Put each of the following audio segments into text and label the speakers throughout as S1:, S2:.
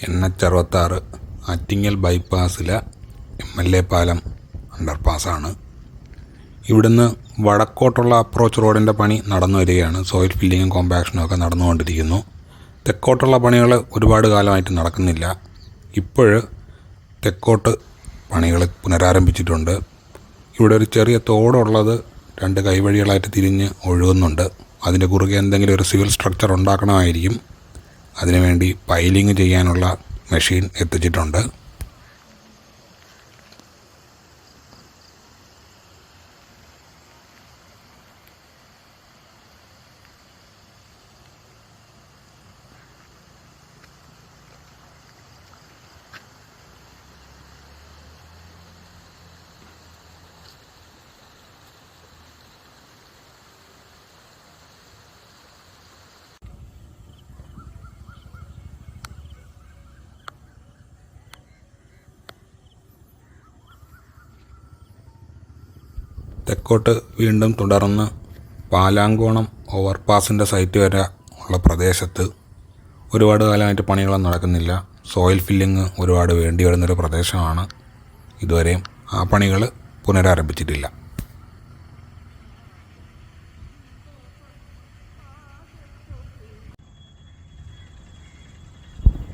S1: NH66 Attingal ബൈപ്പാസിലെ MLA പാലം അണ്ടർപാസാണ്. ഇവിടുന്ന് വടക്കോട്ടുള്ള approach റോഡിൻ്റെ പണി നടന്നു വരികയാണ്. സോയിൽ ഫില്ലിങ്ങും കോമ്പാക്ഷനും ഒക്കെ നടന്നുകൊണ്ടിരിക്കുന്നു. തെക്കോട്ടുള്ള പണികൾ ഒരുപാട് കാലമായിട്ട് നടക്കുന്നില്ല. ഇപ്പോൾ തെക്കോട്ട് പണികൾ പുനരാരംഭിച്ചിട്ടുണ്ട്. ഇവിടെ ഒരു ചെറിയ തോടുള്ളത് 2 കൈവഴികളായിട്ട് തിരിഞ്ഞ് ഒഴുകുന്നുണ്ട്. അതിൻ്റെ കുറുകെ എന്തെങ്കിലും ഒരു സിവിൽ സ്ട്രക്ചർ ഉണ്ടാക്കണമായിരിക്കും. അതിനുവേണ്ടി പൈലിങ് ചെയ്യാനുള്ള മെഷീൻ എത്തിച്ചിട്ടുണ്ട്. തെക്കോട്ട് വീണ്ടും തുടർന്ന് പാലാങ്കോണം ഓവർപാസിൻ്റെ സൈറ്റ് വരെ ഉള്ള പ്രദേശത്ത് ഒരുപാട് കാലമായിട്ട് പണികളൊന്നും നടക്കുന്നില്ല. സോയിൽ ഫില്ലിങ് ഒരുപാട് വേണ്ടി വരുന്നൊരു പ്രദേശമാണ്. ഇതുവരെയും ആ പണികൾ പുനരാരംഭിച്ചിട്ടില്ല.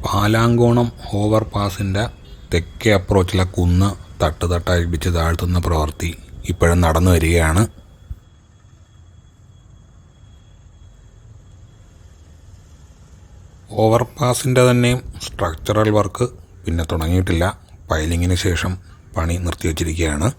S1: പാലാങ്കോണം ഓവർപാസിൻ്റെ തെക്കേ അപ്രോച്ചിലെ കുന്ന് തട്ടുതട്ടായിപ്പിച്ച് താഴ്ത്തുന്ന പ്രവൃത്തി ഇപ്പോഴും നടന്നു വരികയാണ്. ഓവർപാസിൻ്റെ തന്നെയും സ്ട്രക്ചറൽ വർക്ക് പിന്നെ തുടങ്ങിയിട്ടില്ല. പൈലിങ്ങിന് ശേഷം പണി നിർത്തിവച്ചിരിക്കുകയാണ്.